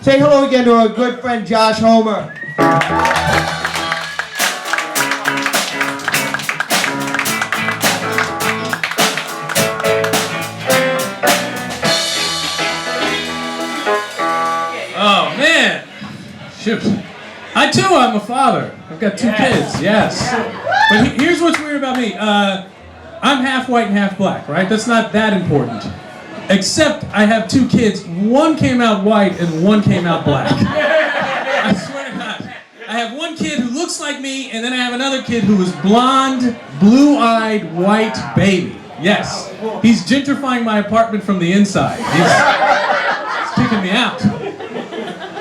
Say hello again to our good friend Josh Homer. Oh man, shoot. I too am a father. I've got two kids, yes. But here's what's weird about me. I'm half white and half black, right? That's not that important. Except I have two kids. One came out white and one came out black. I swear to God. I have one kid who looks like me, and then I have another kid who is blonde, blue-eyed, white baby. Yes. He's gentrifying my apartment from the inside. He's kicking me out.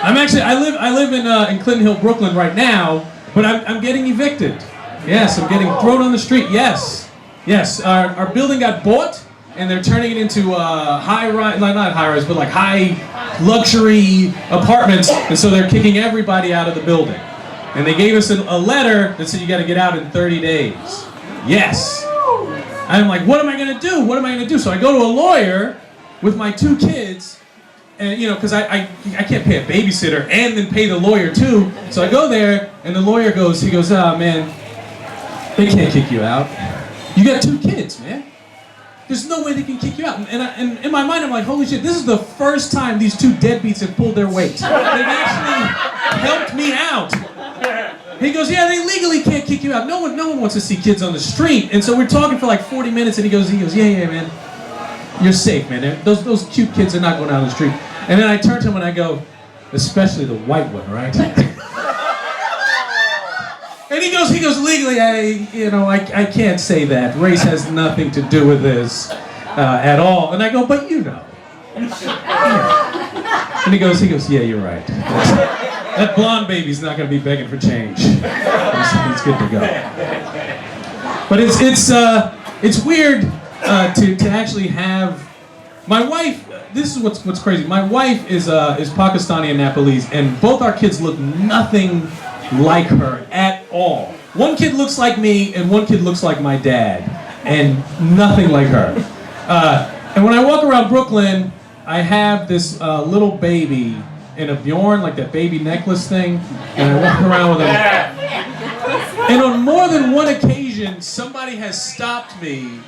I live in Clinton Hill, Brooklyn right now, but I'm getting evicted. Yes, I'm getting thrown on the street. Yes. Yes, our building got bought, and they're turning it into high-rise, not high-rise, but like high luxury apartments, and so they're kicking everybody out of the building. And they gave us a letter that said you got to get out in 30 days. Yes. I'm like, what am I going to do? What am I going to do? So I go to a lawyer with my two kids, and because I can't pay a babysitter and then pay the lawyer too. So I go there, and the lawyer goes, oh man, they can't kick you out. You got two kids, man. There's no way they can kick you out. And in my mind, I'm like, holy shit, this is the first time these two deadbeats have pulled their weight. They've actually helped me out. He goes, yeah, they legally can't kick you out. No one wants to see kids on the street. And so we're talking for like 40 minutes, and he goes, yeah, man. You're safe, man. Those cute kids are not going out on the street. And then I turn to him and I go, especially the white one, right? And he goes, legally, I can't say that. Race has nothing to do with this at all. And I go, but you know. And he goes, yeah, you're right. That blonde baby's not going to be begging for change. He's good to go. But it's weird to actually have my wife. This is what's crazy. My wife is Pakistani and Nepalese, and both our kids look nothing like her at all. One kid looks like me, and one kid looks like my dad, and nothing like her. And when I walk around Brooklyn, I have this little baby in a Bjorn, like that baby necklace thing, and I walk around with him. And on more than one occasion, somebody has stopped me,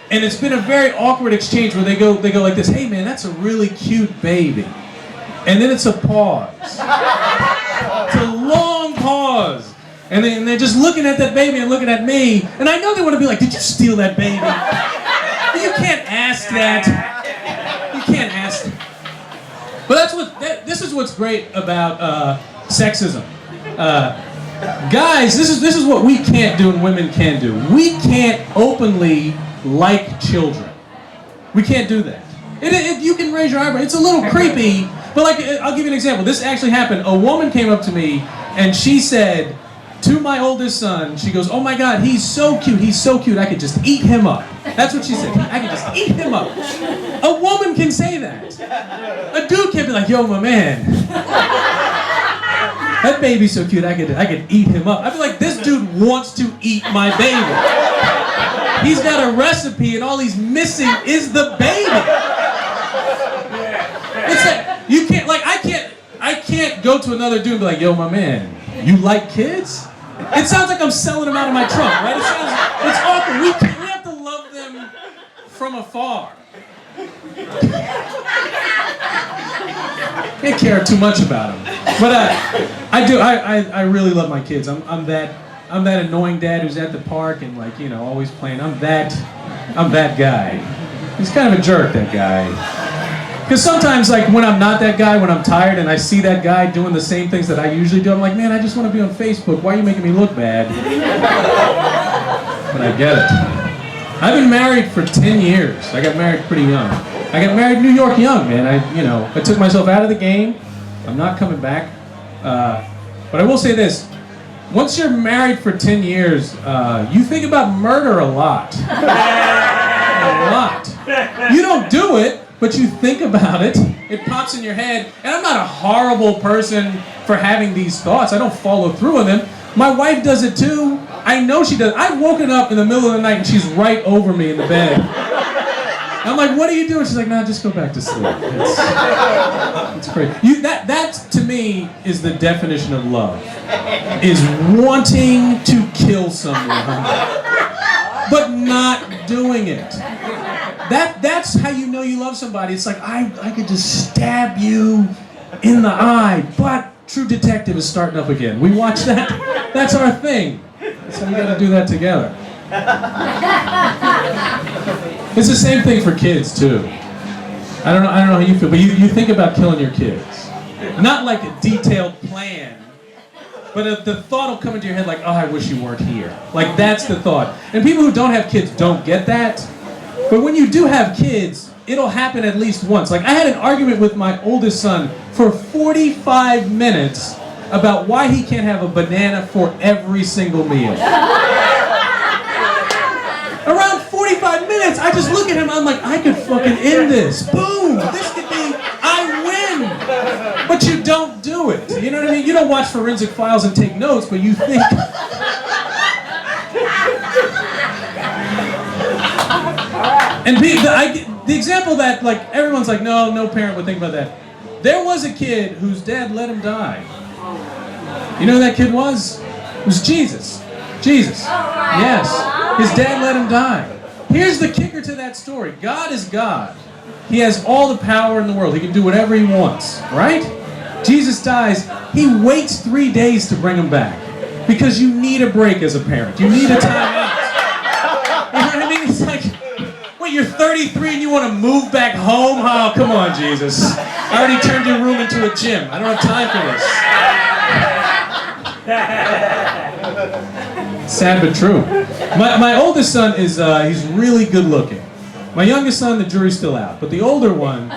and it's been a very awkward exchange where they go like this, hey man, that's a really cute baby. And then it's a pause. It's a long pause. And they're just looking at that baby and looking at me, and I know they want to be like, did you steal that baby? But you can't ask that. You can't ask. But this is what's great about sexism. Guys, this is what we can't do and women can do. We can't openly like children. We can't do that. You can raise your eyebrow. It's a little creepy, but like, I'll give you an example. This actually happened. A woman came up to me and she said to my oldest son, she goes, oh my God, he's so cute, I could just eat him up. That's what she said, I could just eat him up. A woman can say that. A dude can't be like, yo, my man, that baby's so cute, I could eat him up. I'd be like, this dude wants to eat my baby. He's got a recipe and all he's missing is the baby. It's like, you can't, like, I can't go to another dude and be like, yo, my man, you like kids? It sounds like I'm selling them out of my trunk, right? It's awkward. We have to love them from afar. Can't care too much about them. But I do. I really love my kids. I'm that annoying dad who's at the park and like, always playing. I'm that guy. He's kind of a jerk, that guy. Because sometimes, like, when I'm not that guy, when I'm tired and I see that guy doing the same things that I usually do, I'm like, man, I just want to be on Facebook. Why are you making me look bad? But I get it. I've been married for 10 years. I got married pretty young. I got married in New York young, man. I took myself out of the game. I'm not coming back. But I will say this. Once you're married for 10 years, you think about murder a lot. A lot. You don't do it, but you think about it. It pops in your head. And I'm not a horrible person for having these thoughts. I don't follow through on them. My wife does it too. I know she does. I've woken up in the middle of the night and she's right over me in the bed. I'm like, what are you doing? She's like, no, just go back to sleep. It's crazy. That to me is the definition of love, is wanting to kill someone, but not doing it. That's how you know you love somebody. It's like, I could just stab you in the eye, but True Detective is starting up again. We watch that. That's our thing. So we got to do that together. It's the same thing for kids too. I don't know how you feel, but you think about killing your kids. Not like a detailed plan, but the thought will come into your head like, oh, I wish you weren't here. Like, that's the thought. And people who don't have kids don't get that. But when you do have kids, it'll happen at least once. Like, I had an argument with my oldest son for 45 minutes about why he can't have a banana for every single meal. Around 45 minutes, I just look at him, I'm like, I could fucking end this. Boom! This could be, I win! But you don't do it. You know what I mean? You don't watch Forensic Files and take notes, but you think... And the example that, like, everyone's like, no parent would think about that. There was a kid whose dad let him die. You know who that kid was? It was Jesus. Jesus. Yes. His dad let him die. Here's the kicker to that story. God is God. He has all the power in the world. He can do whatever he wants, right? Jesus dies. He waits 3 days to bring him back. Because you need a break as a parent. You need a time out. You know what I mean? It's like, wait, you're 33 and you want to move back home? Oh, come on, Jesus. I already turned your room into a gym. I don't have time for this. Sad but true. My oldest son is he's really good looking. My youngest son, the jury's still out. But the older one,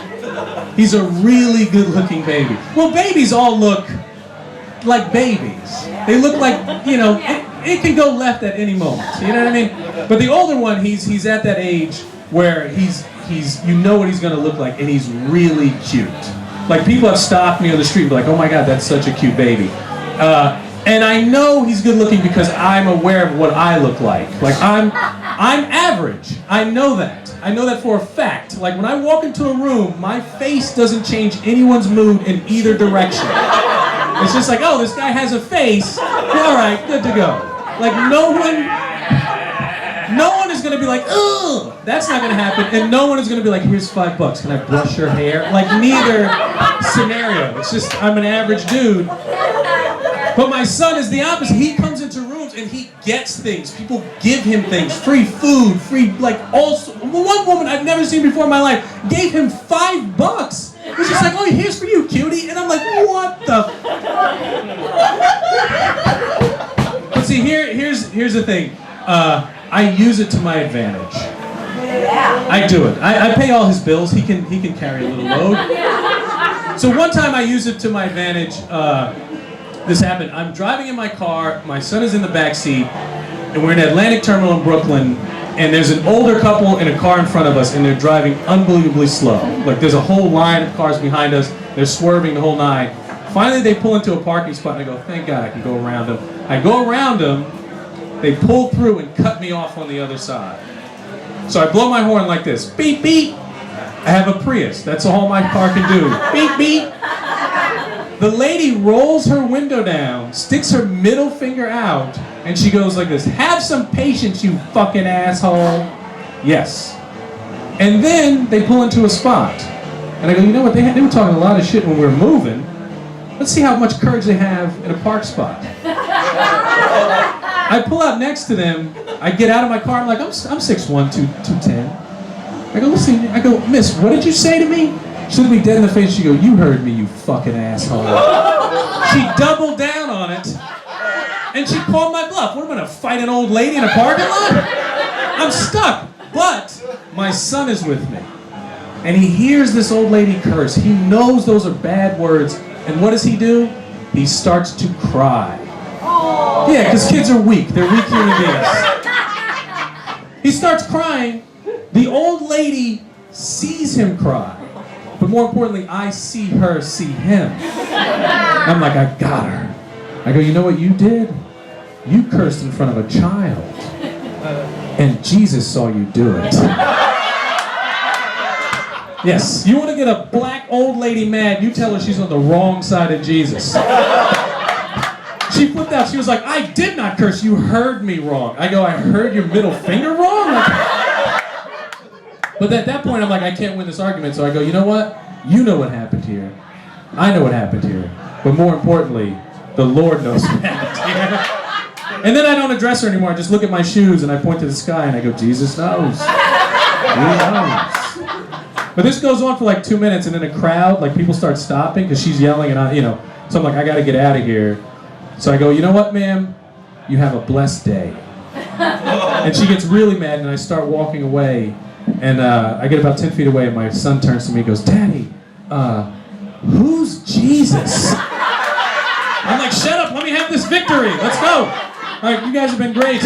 he's a really good looking baby. Well, babies all look like babies. They look like, you know, it can go left at any moment. You know what I mean? But the older one, he's at that age where he's you know what he's gonna look like, and he's really cute. Like, people have stopped me on the street and be like, oh my God, that's such a cute baby. And I know he's good looking because I'm aware of what I look like. Like, I'm average. I know that. I know that for a fact. Like, when I walk into a room, my face doesn't change anyone's mood in either direction. It's just like, oh, this guy has a face. All right, good to go. Like, no one is gonna be like, ugh, that's not gonna happen. And no one is gonna be like, here's $5. Can I brush your hair? Like, neither scenario. It's just, I'm an average dude. But my son is the opposite. He comes into rooms and he gets things. People give him things. Free food, free, like, also. One woman I've never seen before in my life gave him $5. It was just like, oh, here's for you, cutie. And I'm like, what the? But see, here's the thing. I use it to my advantage. I do it. I pay all his bills. He can carry a little load. So one time I used it to my advantage. This happened. I'm driving in my car. My son is in the back seat, and we're in Atlantic Terminal in Brooklyn. And there's an older couple in a car in front of us, and they're driving unbelievably slow. Like, there's a whole line of cars behind us. They're swerving the whole nine. Finally, they pull into a parking spot, and I go, thank God I can go around them. I go around them. They pull through and cut me off on the other side. So I blow my horn like this. Beep, beep. I have a Prius. That's all my car can do. Beep, beep. The lady rolls her window down, sticks her middle finger out, and she goes like this, have some patience, you fucking asshole. Yes. And then they pull into a spot. And I go, you know what, they were talking a lot of shit when we were moving. Let's see how much courage they have in a park spot. I pull out next to them, I get out of my car, I'm like, I'm 6'1", 210. I go, listen, I go, miss, what did you say to me? She looked me dead in the face, she go, you heard me, you fucking asshole. She doubled down on it, and she called my bluff. What, am I gonna fight an old lady in a parking lot? I'm stuck, but my son is with me. And he hears this old lady curse. He knows those are bad words, and what does he do? He starts to cry. Yeah, because kids are weak. They're weak human beings. He starts crying. The old lady sees him cry. But more importantly, I see her see him. I'm like, I got her. I go, you know what you did? You cursed in front of a child. And Jesus saw you do it. Yes, you want to get a black old lady mad, you tell her she's on the wrong side of Jesus. She flipped out. She was like, I did not curse. You heard me wrong. I go, I heard your middle finger wrong? But at that point, I'm like, I can't win this argument. So I go, you know what? You know what happened here. I know what happened here. But more importantly, the Lord knows what happened here. And then I don't address her anymore. I just look at my shoes and I point to the sky and I go, Jesus knows. He knows. But this goes on for like 2 minutes, and in a crowd, like people start stopping because she's yelling, and so I'm like, I got to get out of here. So I go, you know what, ma'am? You have a blessed day. And she gets really mad, and I start walking away, and I get about 10 feet away, and my son turns to me and goes, Daddy, who's Jesus? I'm like, shut up, let me have this victory. Let's go. All right, you guys have been great.